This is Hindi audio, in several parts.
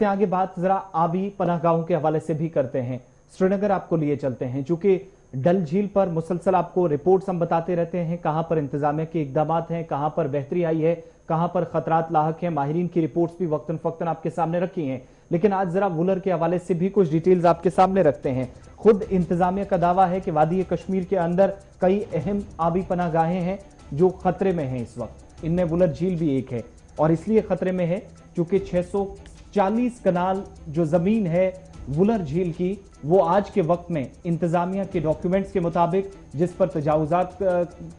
आगे बात जरा आबी पनाहगाहों के हवाले से भी करते हैं। श्रीनगर आपको लिए चलते हैं, चूंकि डल झील पर मुसलसल आपको रिपोर्ट्स हम बताते रहते हैं, कहां पर इंतजामिया के इकदाम हैं, कहां पर बेहतरी आई है, कहां पर खतरात लाहक हैं। माहिरीन की रिपोर्ट्स भी वक्तन फक्तन आपके सामने रखी हैं, लेकिन आज जरा वुलर के हवाले से भी कुछ डिटेल्स आपके सामने रखते हैं। खुद इंतजामिया का दावा है कि वादी कश्मीर के अंदर कई अहम आबी पनाहगाहें हैं जो खतरे में हैं इस वक्त। इनमें वुलर झील भी एक है, और इसलिए खतरे में है क्योंकि 640 कनाल जो जमीन है वुलर झील की, वो आज के वक्त में इंतजामिया के डॉक्यूमेंट्स के मुताबिक जिस पर तजावुजात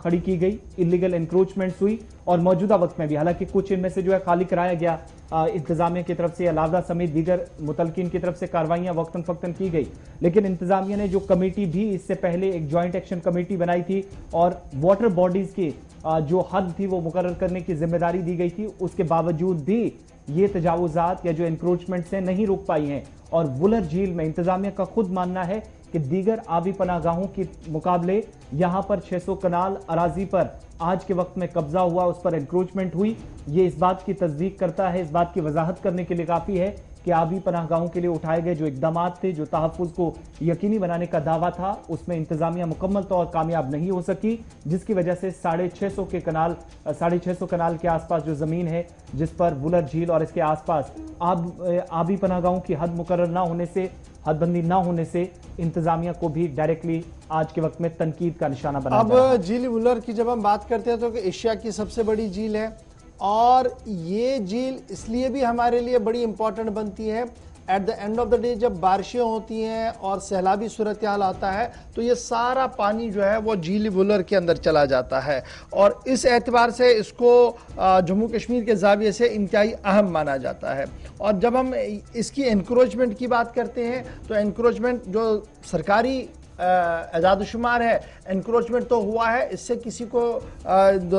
खड़ी की गई, इलीगल इंक्रोचमेंट्स हुई, और मौजूदा वक्त में भी हालांकि कुछ इनमें से जो है खाली कराया गया इंतजामिया की तरफ से, अलादा समेत दीगर मुतलकिन की तरफ से कार्रवाइयां वक्तन फक्तन की गई। लेकिन इंतजामिया ने जो कमेटी भी इससे पहले एक ज्वाइंट एक्शन कमेटी बनाई थी और वाटर बॉडीज की जो हद थी वो मुकर्रर करने की जिम्मेदारी दी गई थी, उसके बावजूद भी ये तजावुजात या जो इंक्रोचमेंट से नहीं रोक पाई हैं। और वुलर झील में इंतजामिया का खुद मानना है कि दीगर आबी पनाहगाहों के मुकाबले यहां पर 600 कनाल अराजी पर आज के वक्त में कब्जा हुआ, उस पर इंक्रोचमेंट हुई। ये इस बात की तस्दीक करता है, इस बात की वजाहत करने के लिए काफी है कि आबी पनाहगाहों के लिए उठाए गए जो इकदाम थे, जो तहफ़्फ़ुज़ को यकीनी बनाने का दावा था, उसमें इंतजामिया मुकम्मल तौर कामयाब नहीं हो सकी, जिसकी वजह से 650 कनाल के आसपास जो जमीन है जिस पर वुलर झील और इसके आसपास आबी पनाहगाहों की हद मुकर्रर ना होने से, हदबंदी ना होने से इंतजामिया को भी डायरेक्टली आज के वक्त में तनकीद का निशाना बना। अब झील वुलर की जब हम बात करते हैं तो एशिया की सबसे बड़ी झील है, और ये झील इसलिए भी हमारे लिए बड़ी इंपॉर्टेंट बनती है। At the end of the day जब बारिशें होती हैं और सैलाबी सूरत हाल आता है तो ये सारा पानी जो है वो झील वुलर के अंदर चला जाता है, और इस एतबार से इसको जम्मू कश्मीर के जाविये से इंतहाई अहम माना जाता है। और जब हम इसकी इंक्रोचमेंट की बात करते हैं तो इंक्रोचमेंट जो सरकारी एजादुशुमार है, इंक्रोचमेंट तो हुआ है, इससे किसी को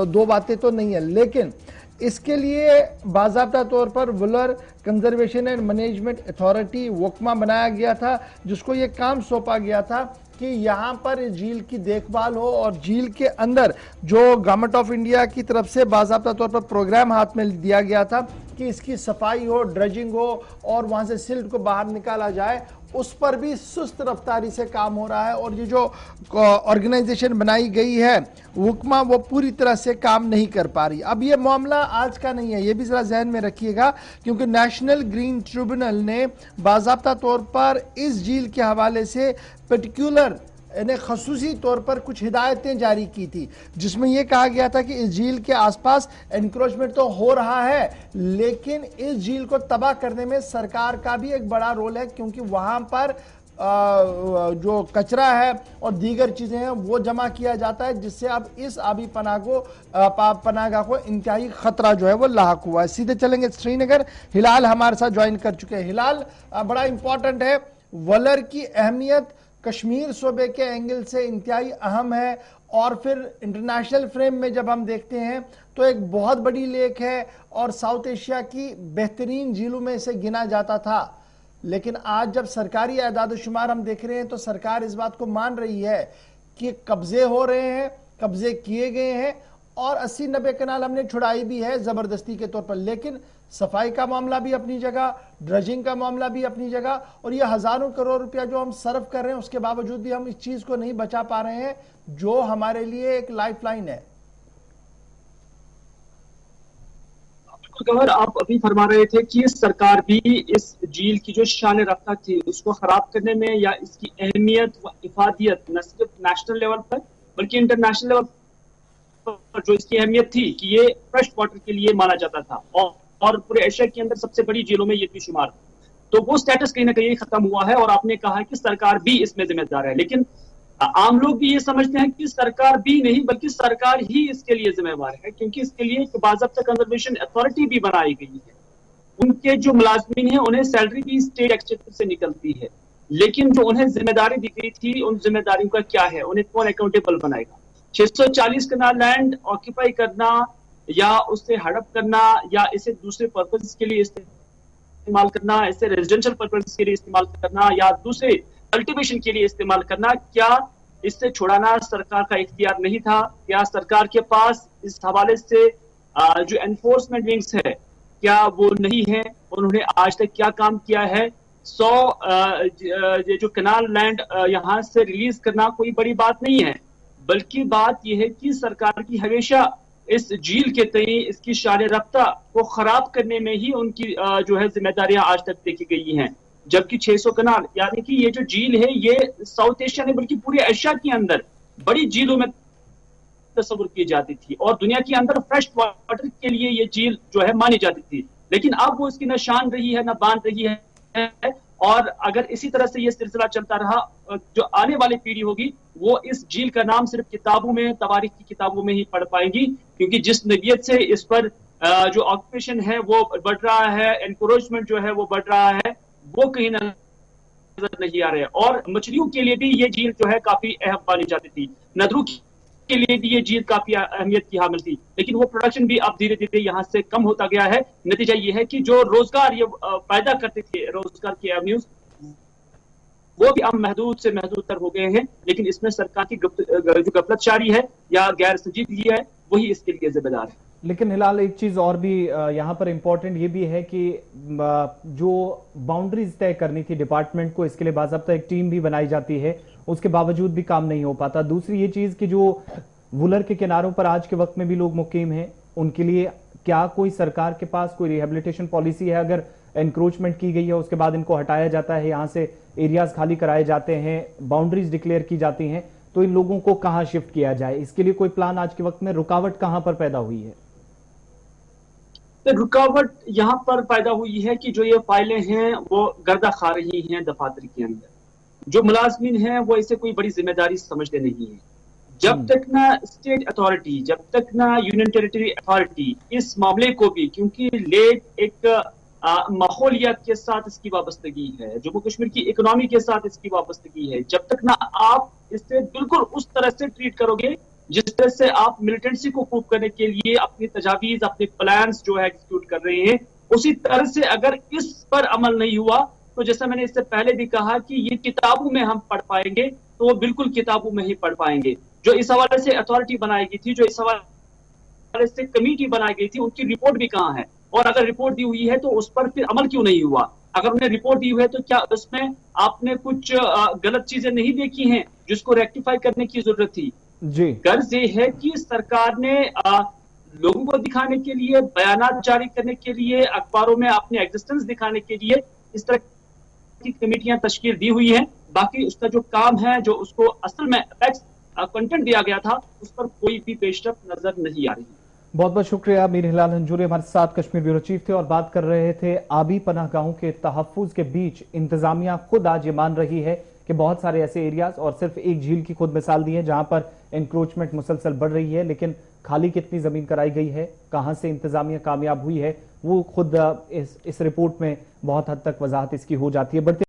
दो बातें तो नहीं है, लेकिन इसके लिए बाज़ाब्ता तौर पर Wular conservation and management authority वोकमा बनाया गया था, जिसको ये काम सौंपा गया था कि यहाँ पर झील की देखभाल हो, और झील के अंदर जो गवर्नमेंट ऑफ इंडिया की तरफ से बाज़ाब्ता तौर पर प्रोग्राम हाथ में दिया गया था कि इसकी सफाई हो, ड्रेजिंग हो, और वहाँ से सिल्ट को बाहर निकाला जाए, उस पर भी सुस्त रफ्तारी से काम हो रहा है। और ये जो ऑर्गेनाइजेशन बनाई गई है वुकमा, वो पूरी तरह से काम नहीं कर पा रही। अब ये मामला आज का नहीं है, ये भी जरा जहन में रखिएगा, क्योंकि नेशनल ग्रीन ट्रिब्यूनल ने बाज़ाब्ता तौर पर इस झील के हवाले से पर्टिकुलर यानी खसूसी तौर पर कुछ हिदायतें जारी की थी, जिसमें यह कहा गया था कि इस झील के आसपास एनक्रोचमेंट तो हो रहा है, लेकिन इस झील को तबाह करने में सरकार का भी एक बड़ा रोल है, क्योंकि वहां पर जो कचरा है और दीगर चीजें हैं वो जमा किया जाता है, जिससे अब इस आबी पनाहगाह को इंतहाई खतरा जो है वो लाहक हुआ है। सीधे चलेंगे श्रीनगर, हिलाल हमारे साथ ज्वाइन कर चुके हैं। हिलाल, बड़ा इंपॉर्टेंट है, वुलर की अहमियत कश्मीर सूबे के एंगल से इंतहाई अहम है, और फिर इंटरनेशनल फ्रेम में जब हम देखते हैं तो एक बहुत बड़ी लेक है और साउथ एशिया की बेहतरीन झीलों में से गिना जाता था। लेकिन आज जब सरकारी एदाद शुमार हम देख रहे हैं तो सरकार इस बात को मान रही है कि कब्जे हो रहे हैं, कब्जे किए गए हैं, और 80-90 कनाल हमने छुड़ाई भी है जबरदस्ती के तौर पर। लेकिन सफाई का मामला भी अपनी जगह, ड्रेजिंग का मामला भी अपनी जगह, और ये हजारों करोड़ रुपया जो हम सर्व कर रहे हैं उसके बावजूद भी हम इस चीज को नहीं बचा पा रहे हैं, जो हमारे लिए एक लाइफलाइन है। गौहर, आप अभी फरमा रहे थे कि सरकार भी इस झील की जो शान रफ्ता थी उसको खराब करने में, या इसकी अहमियत व इफादियत न सिर्फ नेशनल लेवल पर बल्कि इंटरनेशनल लेवल पर जो इसकी अहमियत थी कि ये फ्रेश वाटर के लिए माना जाता था और पूरे एशिया के अंदर सबसे बड़ी झीलों में ये भी शुमार, तो वो स्टेटस कहीं ना कहीं खत्म हुआ है। और आपने कहा कि सरकार भी इसमें जिम्मेदार है, लेकिन आम लोग भी ये समझते हैं कि सरकार भी नहीं बल्कि सरकार ही इसके लिए जिम्मेवार है, क्योंकि इसके लिए एक बाज़ाब्ता कंजर्वेशन अथॉरिटी भी बनाई गई है। उनके जो मुलाजमीन हैं उन्हें सैलरी भी स्टेट एक्सचेकर से निकलती है, लेकिन जो उन्हें जिम्मेदारी दी गई थी उन जिम्मेदारियों का क्या है, उन्हें कौन अकाउंटेबल बनाएगा। 640 कनाल लैंड ऑक्यूपाई करना या उससे हड़प करना या इसे दूसरे पर्पज के लिए इस्तेमाल करना, इसे रेजिडेंशियल पर्पज के लिए इस्तेमाल करना या दूसरे कल्टीवेशन के लिए इस्तेमाल करना, क्या इससे छुड़ाना सरकार का इख्तियार नहीं था? क्या सरकार के पास इस हवाले से जो एनफोर्समेंट विंग्स है क्या वो नहीं है, उन्होंने आज तक क्या काम किया है। 100 जो कनाल लैंड यहाँ से रिलीज करना कोई बड़ी बात नहीं है, बल्कि बात यह है कि सरकार की हमेशा इस झील के तई इसकी शान रफ्ता को खराब करने में ही उनकी जो है जिम्मेदारियां आज तक देखी गई हैं। जबकि 600 कनाल यानी कि ये जो झील है ये साउथ एशिया नहीं बल्कि पूरे एशिया के अंदर बड़ी झीलों में तस्वुर की जाती थी और दुनिया के अंदर फ्रेश वाटर के लिए ये झील जो है मानी जाती थी। लेकिन अब वो इसकी न शान रही है न बांध रही है, और अगर इसी तरह से ये सिलसिला चलता रहा जो आने वाली पीढ़ी होगी वो इस झील का नाम सिर्फ किताबों में, तवारीख की किताबों में ही पढ़ पाएगी, क्योंकि जिस नवियत से इस पर जो ऑक्यूपेशन है वो बढ़ रहा है, एनक्रोचमेंट जो है वो बढ़ रहा है, वो कहीं नजर नहीं आ रहा है। और मछलियों के लिए भी ये झील जो है काफी अहम मानी जाती थी, नदरों के लिए भी ये झील काफी अहमियत की हामिल थी, लेकिन वो प्रोडक्शन भी अब धीरे धीरे यहाँ से कम होता गया है। नतीजा ये है कि जो रोजगार ये पैदा करते थे, रोजगार के एवेन्यूज, वो भी अब महदूद से महदूद तर हो गए हैं। लेकिन इसमें सरकार की जो गफलतशारी है या गैर संजीदगी है वही इसके लिए जिम्मेदार है। लेकिन हिलाल एक चीज और भी यहाँ पर इंपॉर्टेंट ये भी है कि जो बाउंड्रीज तय करनी थी डिपार्टमेंट को, इसके लिए बाकायदा एक टीम भी बनाई जाती है, उसके बावजूद भी काम नहीं हो पाता। दूसरी ये चीज कि जो वुलर के किनारों पर आज के वक्त में भी लोग मुकीम हैं, उनके लिए क्या कोई सरकार के पास कोई रिहेबिलिटेशन पॉलिसी है? अगर एनक्रोचमेंट की गई है उसके बाद इनको हटाया जाता है, यहाँ से एरियाज खाली कराए जाते हैं, बाउंड्रीज डिक्लेयर की जाती हैं, तो इन लोगों को कहां शिफ्ट किया जाए? इसके लिए कोई प्लान आज के वक्त में, रुकावट कहां पर पैदा हुई है? तो रुकावट यहाँ पर पैदा हुई है कि जो ये फाइलें हैं वो गर्दा खा रही हैं दफातर के अंदर, जो मुलाजमीन हैं वो इसे कोई बड़ी जिम्मेदारी समझते नहीं है। जब तक ना स्टेट अथॉरिटी, जब तक ना यूनियन टेरिटरी अथॉरिटी इस मामले को भी, क्योंकि लेट एक माहौलियात के साथ इसकी वाबस्तगी है, जम्मू कश्मीर की इकोनॉमी के साथ इसकी वाबस्तगी है, जब तक ना आप इसे बिल्कुल उस तरह से ट्रीट करोगे जिस तरह से आप मिलिटेंसी को कूप करने के लिए अपनी तजावीज, अपने प्लान्स जो है एग्जीक्यूट कर रहे हैं, उसी तरह से अगर इस पर अमल नहीं हुआ तो जैसा मैंने इससे पहले भी कहा कि ये किताबों में हम पढ़ पाएंगे तो वो बिल्कुल किताबों में ही पढ़ पाएंगे। जो इस हवाले से अथॉरिटी बनाई गई थी, जो इस हवाले से कमेटी बनाई गई थी, उनकी रिपोर्ट भी कहाँ है? और अगर रिपोर्ट दी हुई है तो उस पर फिर अमल क्यों नहीं हुआ? अगर उन्हें रिपोर्ट दी हुई है तो क्या उसमें आपने कुछ गलत चीजें नहीं देखी हैं जिसको रेक्टिफाई करने की जरूरत थी? जी, गर्ज ये है कि सरकार ने लोगों को दिखाने के लिए, बयानात जारी करने के लिए, अखबारों में अपनी एग्जिस्टेंस दिखाने के लिए इस तरह की कमेटियां तश्कील दी हुई हैं। बाकी उसका जो काम है, जो उसको असल में कंटेंट दिया गया था, उस पर कोई भी पेशरफ नजर नहीं आ रही। बहुत बहुत शुक्रिया। मीर हिलाल हंजूरी हमारे साथ कश्मीर ब्यूरो चीफ थे और बात कर रहे थे आबी पनाहगाहों के तहफ्फुज के बीच इंतजामिया खुद आज ये मान रही है कि बहुत सारे ऐसे एरियाज, और सिर्फ एक झील की खुद मिसाल दी है जहां पर एनक्रोचमेंट मुसलसल बढ़ रही है, लेकिन खाली कितनी जमीन कराई गई है, कहां से इंतजामिया कामयाब हुई है, वो खुद इस रिपोर्ट में बहुत हद तक वजाहत इसकी हो जाती है। बढ़ते